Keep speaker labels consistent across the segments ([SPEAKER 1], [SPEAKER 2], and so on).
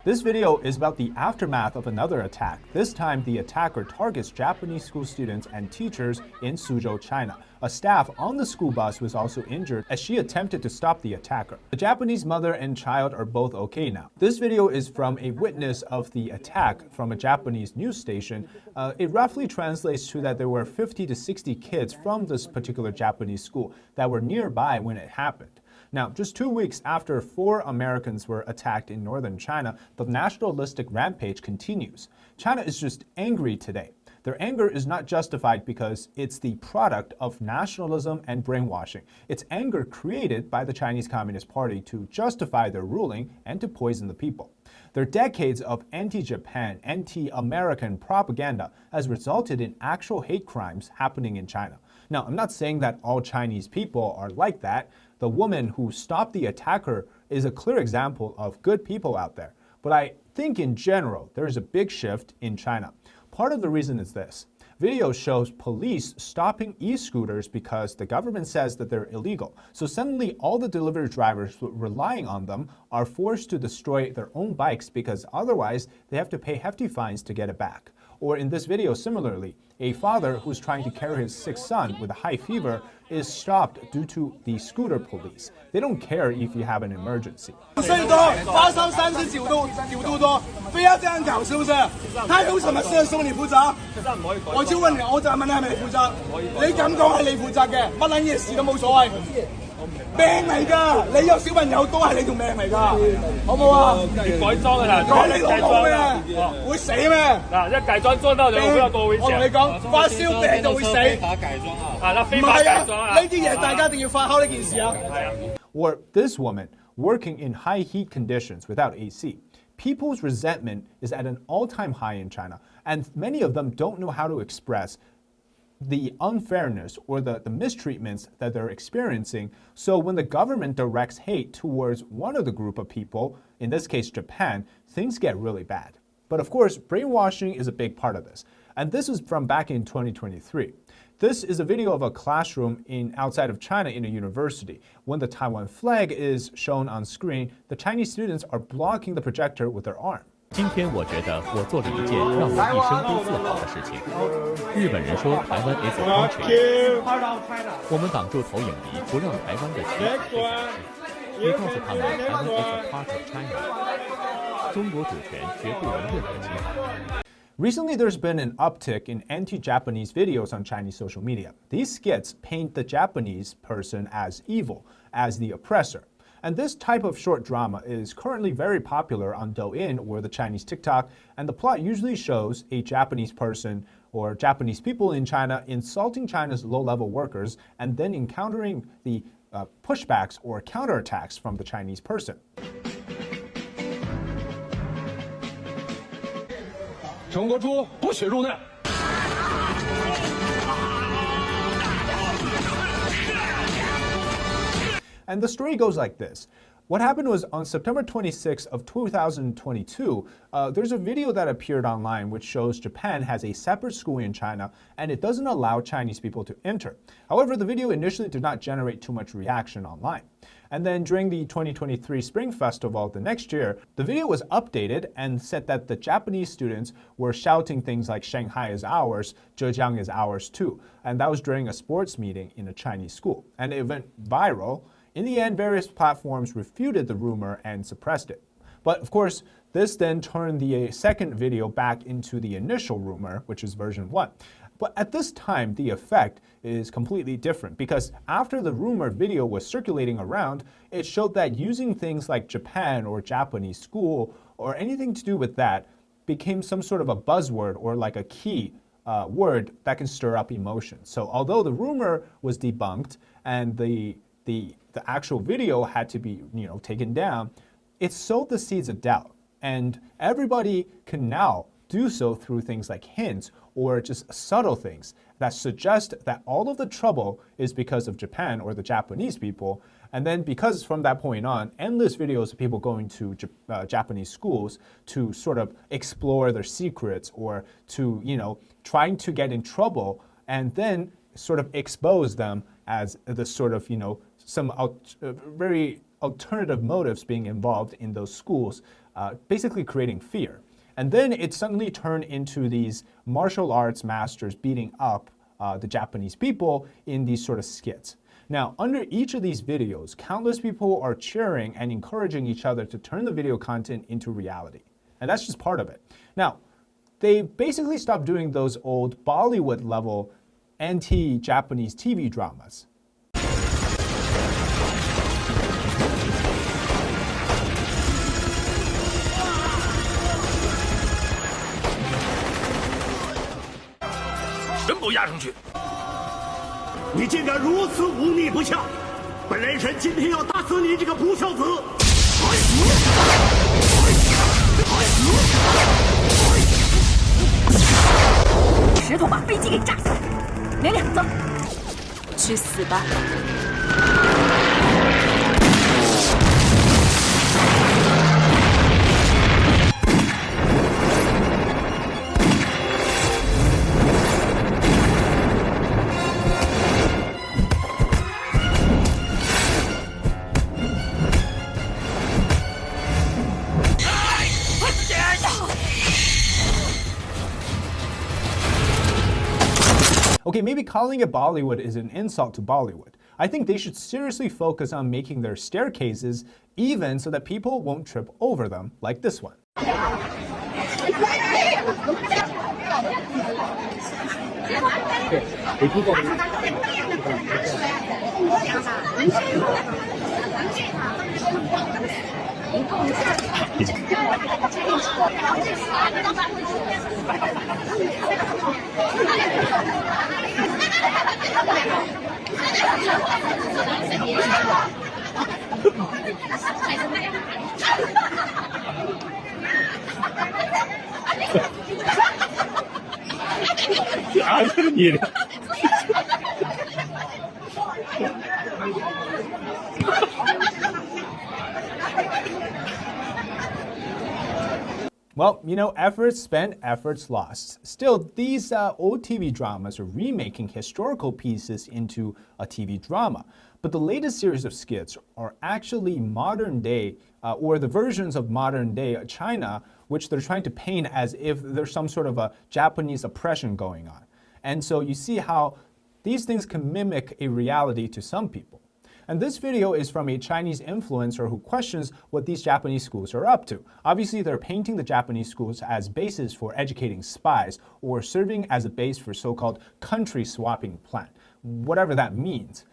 [SPEAKER 1] This video is about the aftermath of another attack. This time, the attacker targets Japanese school students and teachers in Suzhou, China. A staff on the school bus was also injured as she attempted to stop the attacker. The Japanese mother and child are both okay now. This video is from a witness of the attack from a Japanese news station. It roughly translates to that there were 50 to 60 kids from this particular Japanese school that were nearby when it happened. Now, just 2 weeks after 4 Americans were attacked in northern China, the nationalistic rampage continues. China is just angry today. Their anger is not justified because it's the product of nationalism and brainwashing. It's anger created by the Chinese Communist Party to justify their ruling and to poison the people. Their decades of anti-Japan, anti-American propaganda has resulted in actual hate crimes happening in China. Now, I'm not saying that all Chinese people are like that. The woman who stopped the attacker is a clear example of good people out there. But I think in general, there's a big shift in China. Part of the reason is this. Video shows police stopping e-scooters because the government says that they're illegal. So suddenly all the delivery drivers relying on them are forced to destroy their own bikes because otherwise they have to pay hefty fines to get it back. Or in this video, similarly, a father who's trying to carry his sick son with a high fever is stopped due to the scooter police. They don't care if you have an emergency. Or this woman working in high heat conditions without AC. People's resentment is at an all-time high in China, and many of them don't know how to express the unfairness or the mistreatments that they're experiencing. So when the government directs hate towards one of the group of people, in this case Japan, things get really bad. But of course, brainwashing is a big part of this. And this is from back in 2023. This is a video of a classroom outside of China in a university. When the Taiwan flag is shown on screen, the Chinese students are blocking the projector with their arm.
[SPEAKER 2] 今天我觉得我做了一件让我一生都自豪的事情。日本人说台湾 is a country， 我们挡住投影仪，不让台湾的旗被展示，也告诉他们台湾 is a part of China， 中国主权绝不容任何侵犯。
[SPEAKER 1] Recently, there's been an uptick in anti-Japanese videos on Chinese social media. These skits paint the Japanese person as evil, as the oppressor. And this type of short drama is currently very popular on Douyin or the Chinese TikTok, and the plot usually shows a Japanese person or Japanese people in China insulting China's low-level workers and then encountering the pushbacks or counterattacks from the Chinese person.
[SPEAKER 3] 中国猪不许入内。
[SPEAKER 1] And the story goes like this. What happened was on September 26th of 2022, there's a video that appeared online which shows Japan has a separate school in China and it doesn't allow Chinese people to enter. However, the video initially did not generate too much reaction online. And then during the 2023 Spring Festival the next year, the video was updated and said that the Japanese students were shouting things like Shanghai is ours, Zhejiang is ours too. And that was during a sports meeting in a Chinese school. And it went viral. In the end, various platforms refuted the rumor and suppressed it. But of course, this then turned the second video back into the initial rumor, which is version 1. But at this time, the effect is completely different because after the rumor video was circulating around, it showed that using things like Japan or Japanese school or anything to do with that became some sort of a buzzword or like a key word that can stir up emotions. So although the rumor was debunked and the actual video had to be, taken down, it sowed the seeds of doubt. And everybody can now do so through things like hints or just subtle things that suggest that all of the trouble is because of Japan or the Japanese people. And then because from that point on, endless videos of people going to Japanese schools to sort of explore their secrets or to, trying to get in trouble and then sort of expose them as the sort of, some very alternative motives being involved in those schools, basically creating fear. And then it suddenly turned into these martial arts masters beating up the Japanese people in these sort of skits. Now, under each of these videos, countless people are cheering and encouraging each other to turn the video content into reality. And that's just part of it. Now, they basically stopped doing those old Bollywood level anti-Japanese TV dramas.
[SPEAKER 3] 全部压上去！
[SPEAKER 4] 你竟敢如此忤逆不孝！本人神今天要打死你这个不孝子！
[SPEAKER 5] 石头把飞机给炸死！娘娘，走，去死吧！
[SPEAKER 1] Okay, maybe calling it Bollywood is an insult to Bollywood. I think they should seriously focus on making their staircases even so that people won't trip over them, like this one. Well, you know, efforts spent, efforts lost. Still, these old TV dramas are remaking historical pieces into a TV drama. But the latest series of skits are actually modern day, or the versions of modern day China, which they're trying to paint as if there's some sort of a Japanese oppression going on. And so you see how these things can mimic a reality to some people. And this video is from a Chinese influencer who questions what these Japanese schools are up to. Obviously, they're painting the Japanese schools as bases for educating spies or serving as a base for so-called country swapping plan, whatever that means.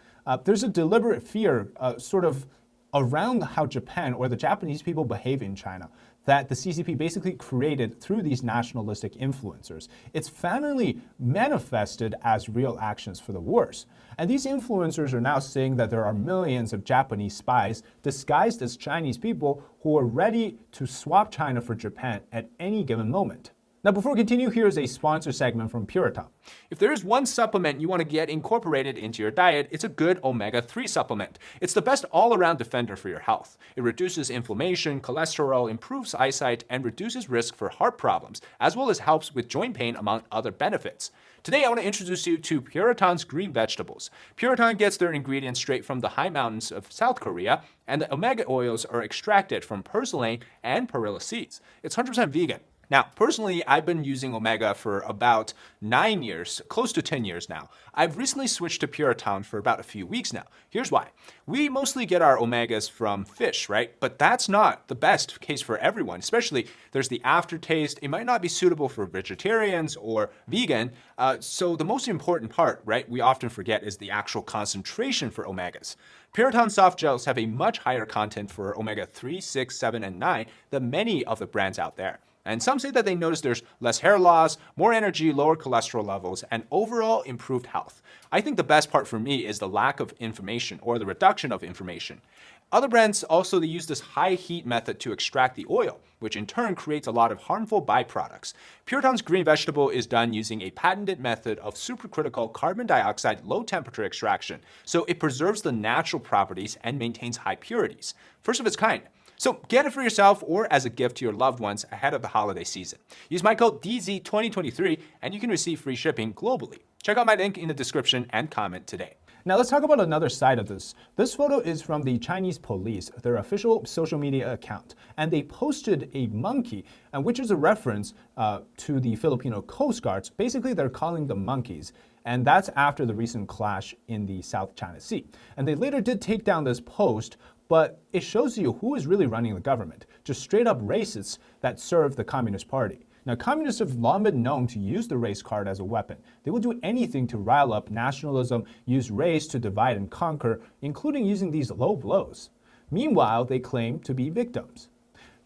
[SPEAKER 1] There's a deliberate fear sort of around how Japan or the Japanese people behave in China that the CCP basically created through these nationalistic influencers. It's finally manifested as real actions for the worse. And these influencers are now saying that there are millions of Japanese spies disguised as Chinese people who are ready to swap China for Japan at any given moment. Now, before we continue, here's a sponsor segment from Puritang.
[SPEAKER 6] If there is one supplement you want to get incorporated into your diet, it's a good omega-3 supplement. It's the best all-around defender for your health. It reduces inflammation, cholesterol, improves eyesight, and reduces risk for heart problems, as well as helps with joint pain, among other benefits. Today, I want to introduce you to Puritang's green vegetables. Puritang gets their ingredients straight from the high mountains of South Korea, and the omega oils are extracted from purslane and perilla seeds. It's 100% vegan. Now, personally, I've been using Omega for about 9 years, close to 10 years now. I've recently switched to Puritang for about a few weeks now. Here's why. We mostly get our Omegas from fish, right? But that's not the best case for everyone, especially there's the aftertaste. It might not be suitable for vegetarians or vegan. So the most important part, right, we often forget is the actual concentration for Omegas. Puritang soft gels have a much higher content for Omega-3, 6, 7, and 9 than many of the brands out there. And some say that they notice there's less hair loss, more energy, lower cholesterol levels, and overall improved health. I think the best part for me is the lack of inflammation or the reduction of inflammation. Other brands also, they use this high heat method to extract the oil, which in turn creates a lot of harmful byproducts. Puritang's green vegetable is done using a patented method of supercritical carbon dioxide low temperature extraction. So it preserves the natural properties and maintains high purities. First of its kind. So get it for yourself or as a gift to your loved ones ahead of the holiday season. Use my code DZ2023 and you can receive free shipping globally. Check out my link in the description and comment today.
[SPEAKER 1] Now let's talk about another side of this. This photo is from the Chinese police, their official social media account, and they posted a monkey, which is a reference to the Filipino Coast Guards. Basically, they're calling them monkeys, and that's after the recent clash in the South China Sea. And they later did take down this post, but it shows you who is really running the government, just straight up racists that serve the Communist Party. Now, communists have long been known to use the race card as a weapon. They will do anything to rile up nationalism, use race to divide and conquer, including using these low blows. Meanwhile, they claim to be victims.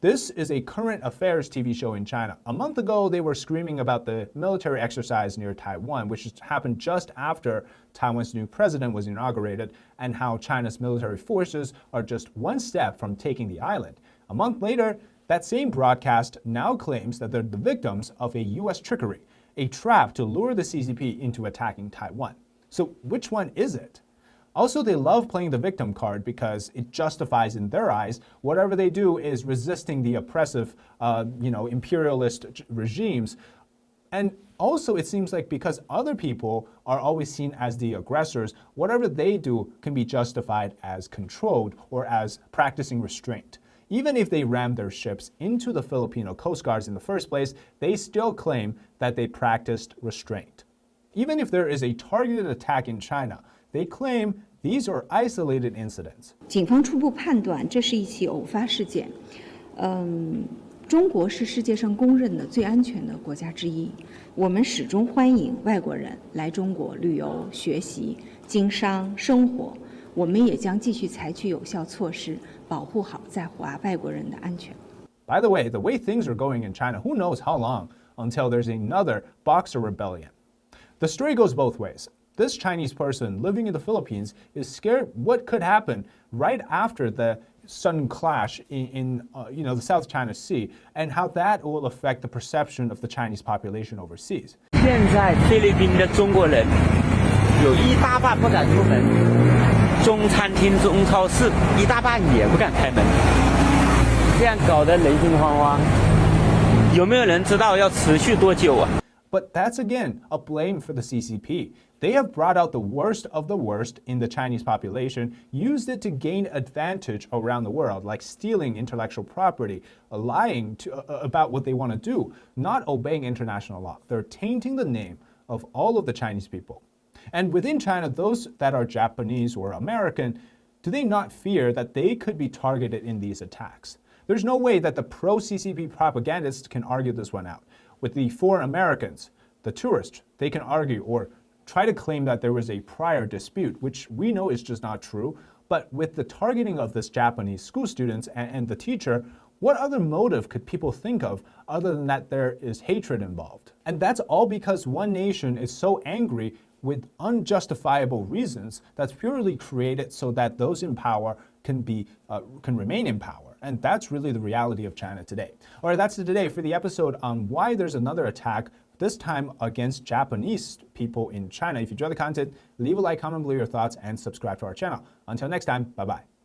[SPEAKER 1] This is a current affairs TV show in China. A month ago, they were screaming about the military exercise near Taiwan, which happened just after Taiwan's new president was inaugurated, and how China's military forces are just one step from taking the island. A month later, that same broadcast now claims that they're the victims of a U.S. trickery, a trap to lure the CCP into attacking Taiwan. So which one is it? Also, they love playing the victim card because it justifies in their eyes whatever they do is resisting the oppressive, imperialist regimes. And also, it seems like because other people are always seen as the aggressors, whatever they do can be justified as controlled or as practicing restraint. Even if they rammed their ships into the Filipino Coast Guards in the first place, they still claim that they practiced restraint. Even if there is a targeted attack in China, they claim these are isolated incidents.
[SPEAKER 7] 警方初步判断这是一起偶发事件。中国是世界上公认的最安全的国家之一，我们始终欢迎外国人来中国旅游、学习、经商、生活。我们也将继续采取有效措施，保护好在华外国人的安全。
[SPEAKER 1] By the way things are going in China, who knows how long until there's another Boxer rebellion. The story goes both ways. This Chinese person living in the Philippines is scared what could happen right after the sudden clash in the South China Sea, and how that will affect the perception of the Chinese population overseas.
[SPEAKER 8] 现在菲律宾的中国人有一大半不敢出门，中餐厅、中超市一大半也不敢开门，这样搞得人心惶惶。有没有人知道要持续多久啊？
[SPEAKER 1] But that's again a blame for the CCP. They have brought out the worst of the worst in the Chinese population, used it to gain advantage around the world, like stealing intellectual property, lying about what they want to do, not obeying international law. They're tainting the name of all of the Chinese people. And within China, those that are Japanese or American, do they not fear that they could be targeted in these attacks? There's no way that the pro-CCP propagandists can argue this one out. With the foreign Americans, the tourists, they can argue or try to claim that there was a prior dispute, which we know is just not true. But with the targeting of this Japanese school students and the teacher, what other motive could people think of other than that there is hatred involved? And that's all because one nation is so angry with unjustifiable reasons that's purely created so that those in power can remain in power. And that's really the reality of China today. All right, that's it today for the episode on why there's another attack, this time against Japanese people in China. If you enjoy the content, leave a like, comment below your thoughts, and subscribe to our channel. Until next time, bye-bye.